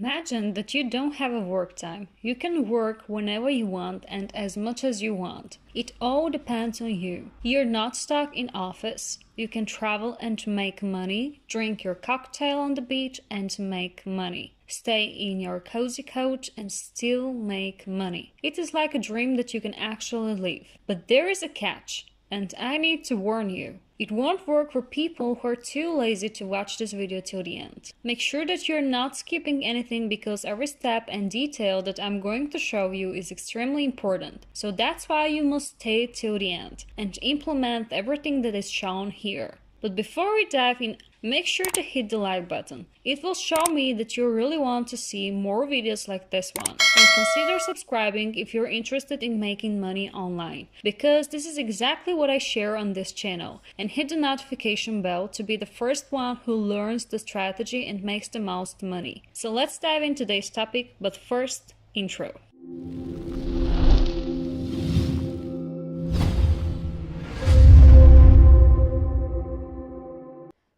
Imagine that you don't have a work time. You can work whenever you want and as much as you want. It all depends on you. You're not stuck in office. You can travel and make money, drink your cocktail on the beach and make money. Stay in your cozy couch and still make money. It is like a dream that you can actually live. But there is a catch, and I need to warn you. It won't work for people who are too lazy to watch this video till the end. Make sure that you're not skipping anything because every step and detail that I'm going to show you is extremely important. So that's why you must stay till the end and implement everything that is shown here. But before we dive in, make sure to hit the like button. It will show me that you really want to see more videos like this one. And consider subscribing if you're interested in making money online, because this is exactly what I share on this channel. And hit the notification bell to be the first one who learns the strategy and makes the most money. So let's dive into today's topic, but first, intro.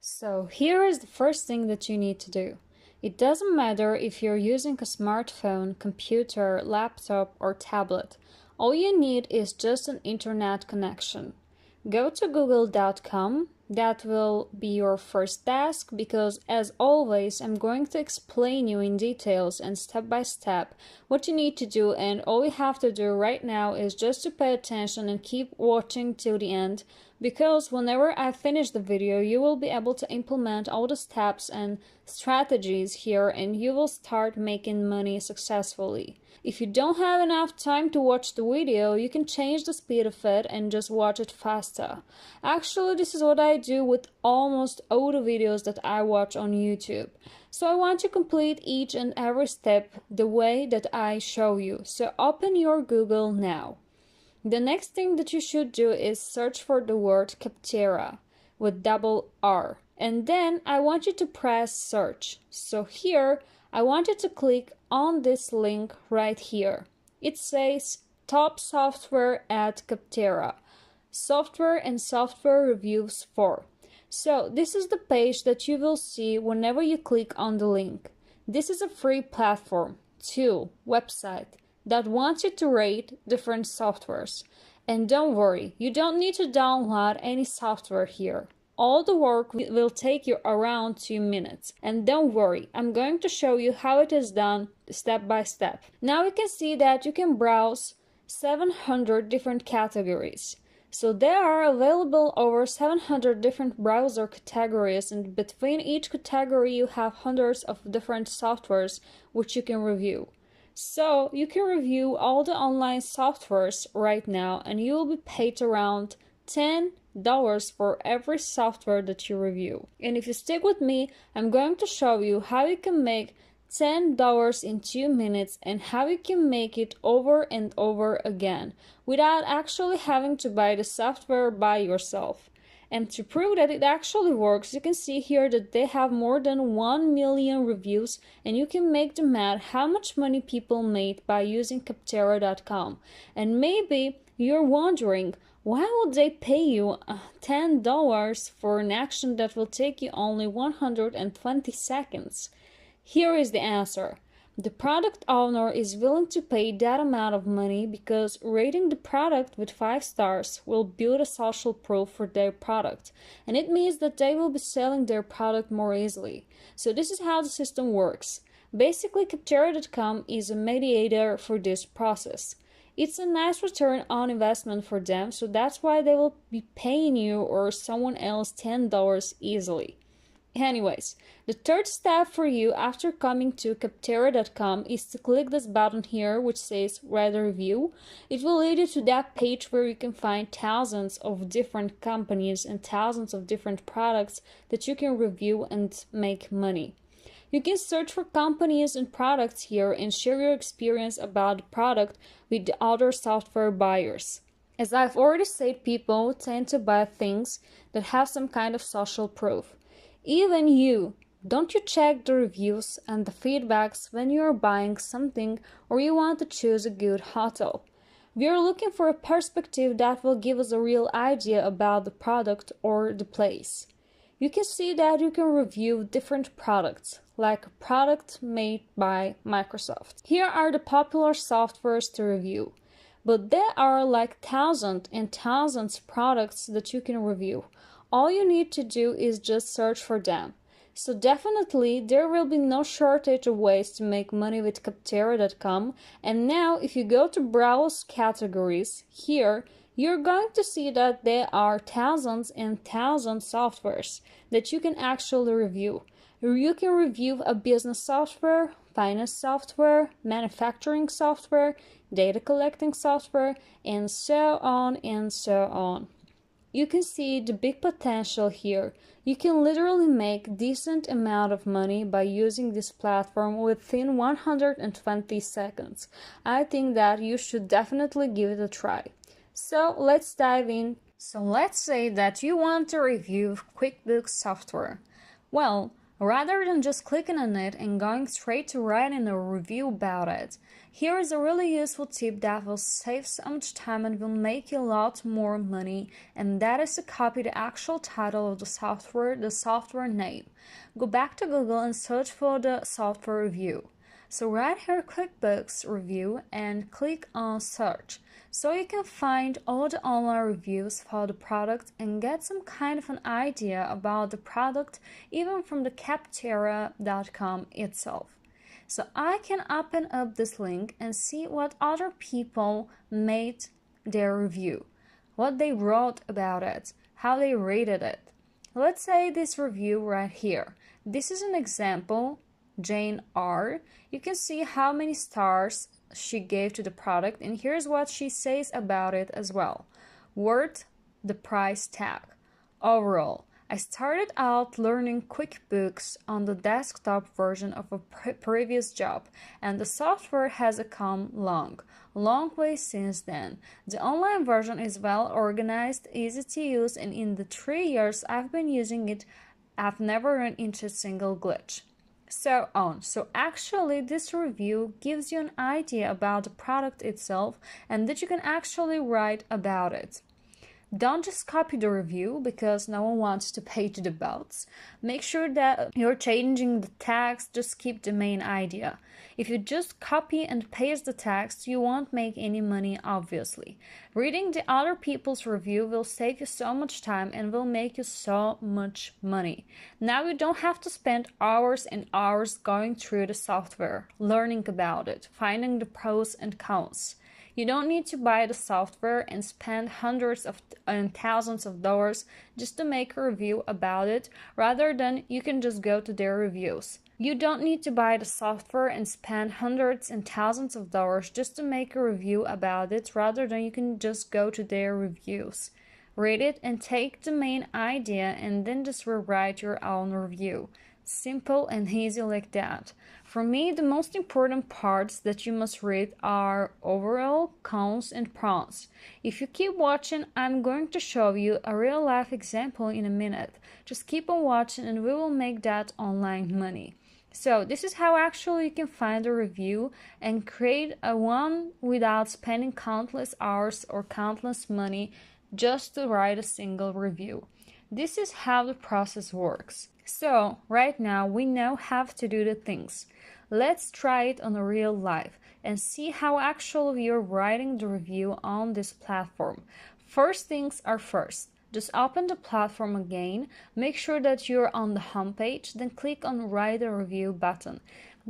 So here is the first thing that you need to do. It doesn't matter if you're using a smartphone, computer, laptop, or tablet. All you need is just an internet connection. Go to google.com. That will be your first task because, as always, I'm going to explain you in details and step by step what you need to do, and all you have to do right now is just to pay attention and keep watching till the end, because whenever I finish the video you will be able to implement all the steps and strategies here and you will start making money successfully. If you don't have enough time to watch the video, you can change the speed of it and just watch it faster. Actually, this is what I do with almost all the videos that I watch on YouTube. So I want to complete each and every step the way that I show you. So open your Google now. The next thing that you should do is search for the word Capterra with double R. And then I want you to press search. So here, I want you to click on this link right here. It says Top Software at Capterra. Software and software reviews for. So this is the page that you will see whenever you click on the link. This is a free platform, tool, website that wants you to rate different softwares. And don't worry, you don't need to download any software here. All the work will take you around 2 minutes. And don't worry, I'm going to show you how it is done step by step. Now you can see that you can browse 700 different categories. So there are available over 700 different browser categories, and between each category you have hundreds of different softwares which you can review. So you can review all the online softwares right now and you will be paid around $10 for every software that you review. And if you stick with me, I'm going to show you how you can make $10 in 2 minutes and how you can make it over and over again without actually having to buy the software by yourself. And to prove that it actually works, you can see here that they have more than 1 million reviews, and you can make the math how much money people made by using Capterra.com. And maybe you're wondering, why would they pay you $10 for an action that will take you only 120 seconds? Here is the answer. The product owner is willing to pay that amount of money because rating the product with 5 stars will build a social proof for their product, and it means that they will be selling their product more easily. So this is how the system works. Basically, Capterra.com is a mediator for this process. It's a nice return on investment for them, so that's why they will be paying you or someone else $10 easily. Anyways, the third step for you after coming to Capterra.com is to click this button here which says Write a Review. It will lead you to that page where you can find thousands of different companies and thousands of different products that you can review and make money. You can search for companies and products here and share your experience about the product with the other software buyers. As I've already said, people tend to buy things that have some kind of social proof. Even you, don't you check the reviews and the feedbacks when you are buying something or you want to choose a good hotel? We are looking for a perspective that will give us a real idea about the product or the place. You can see that you can review different products like a product made by Microsoft. Here are the popular softwares to review. But there are like thousands and thousands of products that you can review. All you need to do is just search for them. So definitely there will be no shortage of ways to make money with Capterra.com. And now if you go to browse categories here, you're going to see that there are thousands and thousands of softwares that you can actually review. You can review a business software, finance software, manufacturing software, data collecting software, and so on and so on. You can see the big potential here. You can literally make decent amount of money by using this platform within 120 seconds. I think that you should definitely give it a try. So let's dive in. So let's say that you want to review QuickBooks software. Well, rather than just clicking on it and going straight to writing a review about it, here is a really useful tip that will save so much time and will make you a lot more money, and that is to copy the actual title of the software name. Go back to Google and search for the software review. So write here QuickBooks review and click on search. So you can find all the online reviews for the product and get some kind of an idea about the product even from the Capterra.com itself. So I can open up this link and see what other people made their review, what they wrote about it, how they rated it. Let's say this review right here. This is an example, Jane R. You can see how many stars she gave to the product, and here's what she says about it as well. Worth the price tag. Overall, I started out learning QuickBooks on the desktop version of a previous job, and the software has come long way since then. The online version is well organized, easy to use, and in the 3 years I've been using it, I've never run into a single glitch. So on. So actually this review gives you an idea about the product itself and that you can actually write about it. Don't just copy the review because no one wants to pay to the bots. Make sure that you're changing the text, just keep the main idea. If you just copy and paste the text, you won't make any money, obviously. Reading the other people's review will save you so much time and will make you so much money. Now you don't have to spend hours and hours going through the software, learning about it, finding the pros and cons. You don't need to buy the software and spend hundreds and thousands of dollars just to make a review about it, rather than you can just go to their reviews. You don't need to buy the software and spend hundreds and thousands of dollars just to make a review about it, rather than you can just go to their reviews. Read it and take the main idea and then just rewrite your own review. Simple and easy like that. For me, the most important parts that you must read are overall, cons, and pros. If you keep watching, I'm going to show you a real life example in a minute. Just keep on watching and we will make that online money. So this is how actually you can find a review and create a one without spending countless hours or countless money just to write a single review. This is how the process works. So right now we know how to do the things. Let's try it on a real life and see how actually you're writing the review on this platform. First things are first. Just open the platform again, make sure that you're on the home page, then click on Write a Review button.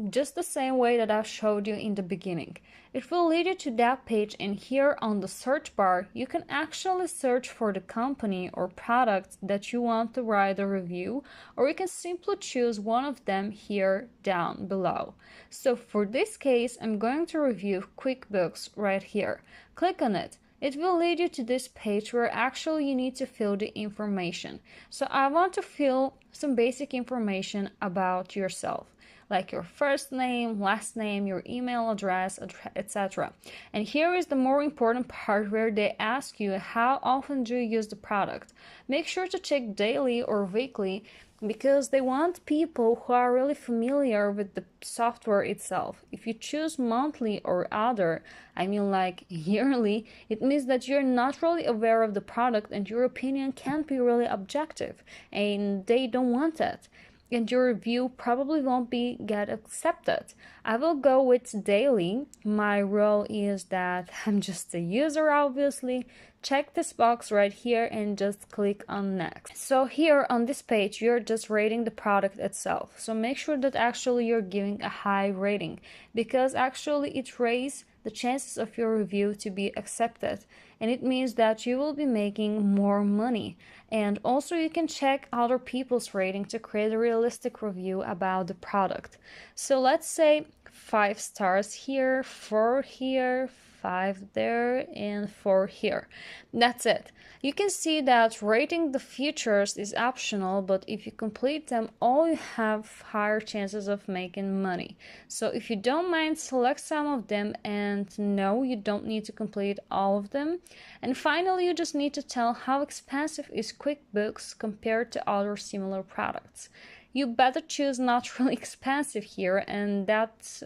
Just the same way that I showed you in the beginning. It will lead you to that page, and here on the search bar you can actually search for the company or product that you want to write a review, or you can simply choose one of them here down below. So for this case I'm going to review QuickBooks right here. Click on it. It will lead you to this page where actually you need to fill the information. So I want to fill some basic information about yourself, like your first name, last name, your email address, etc. And here is the more important part where they ask you how often do you use the product. Make sure to check daily or weekly because they want people who are really familiar with the software itself. If you choose monthly or other, I mean like yearly, it means that you're not really aware of the product and your opinion can't be really objective, and they don't want that. and your review probably won't get accepted. I will go with daily. My rule is that I'm just a user, obviously. Check this box right here and just click on next. So here on this page, you're just rating the product itself. So make sure that actually you're giving a high rating, because actually it raises the chances of your review to be accepted, and it means that you will be making more money. And also you can check other people's rating to create a realistic review about the product. So let's say 5 stars here, 4 here, 5 there, and 4 here. That's it. You can see that rating the features is optional, but if you complete them all, you have higher chances of making money. So if you don't mind, select some of them, and no, you don't need to complete all of them. And finally, you just need to tell how expensive is QuickBooks compared to other similar products. You better choose not really expensive here, and that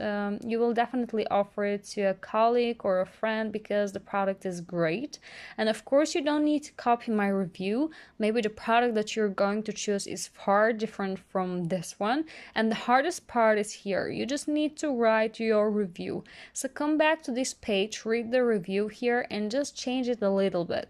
you will definitely offer it to a colleague or a friend because the product is great. And of course, you don't need to copy my review. Maybe the product that you're going to choose is far different from this one, and the hardest part is here. You just need to write your review. So come back to this page, read the review here, and just change it a little bit.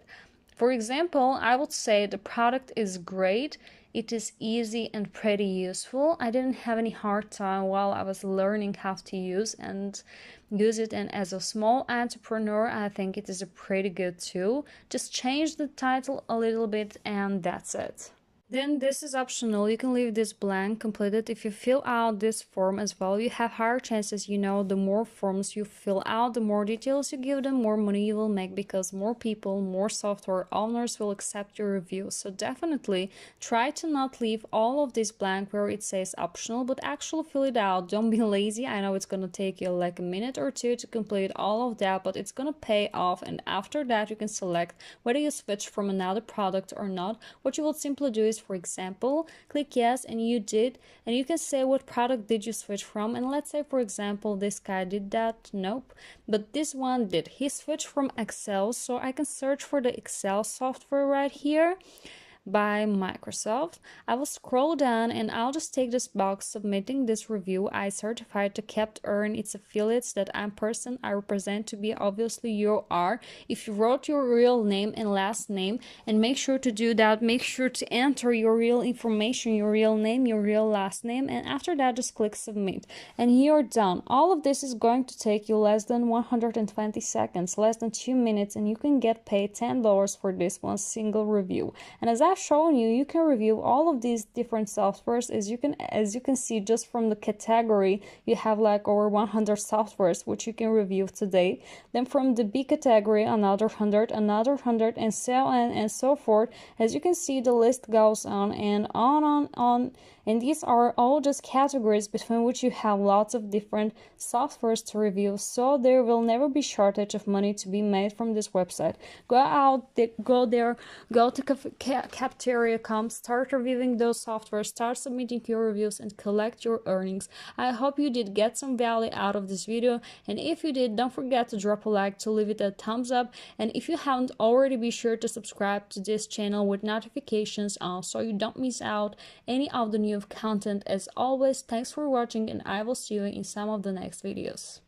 For example, I would say the product is great. It is easy and pretty useful. I didn't have any hard time while I was learning how to use it, and as a small entrepreneur, I think it is a pretty good tool. Just change the title a little bit and that's it. Then this is optional. You can leave this blank completed. If you fill out this form as well, you have higher chances. The more forms you fill out, the more details you give them, more money you will make, because more people, more software owners will accept your review. So definitely try to not leave all of this blank where it says optional, but actually fill it out. Don't be lazy. I know it's gonna take you like a minute or two to complete all of that, but it's gonna pay off. And after that, you can select whether you switch from another product or not. What you will simply do is, for example, click yes, and you did, and you can say what product did you switch from. And let's say, for example, this guy did that. Nope, but this one did. He switched from Excel, so I can search for the Excel software right here by Microsoft. I will scroll down and I'll just take this box submitting this review. I certified to kept earn its affiliates that I'm person I represent to be. Obviously you are. If you wrote your real name and last name, and make sure to do that, make sure to enter your real information, your real name, your real last name, and after that just click submit and you're done. All of this is going to take you less than 120 seconds, less than 2 minutes, and you can get paid $10 for this one single review. And as I've shown you, you can review all of these different softwares. As you can see, just from the category, you have like over 100 softwares which you can review today. Then from the B category, another 100, and so on and so forth. As you can see, the list goes on and on. And these are all just categories between which you have lots of different softwares to review. So there will never be shortage of money to be made from this website. Go there, go to cafeteria, start reviewing those softwares, start submitting your reviews, and collect your earnings. I hope you did get some value out of this video, and if you did, don't forget to drop a like, to leave it a thumbs up, and if you haven't already, be sure to subscribe to this channel with notifications on so you don't miss out any of the new content. As always, thanks for watching, and I will see you in some of the next videos.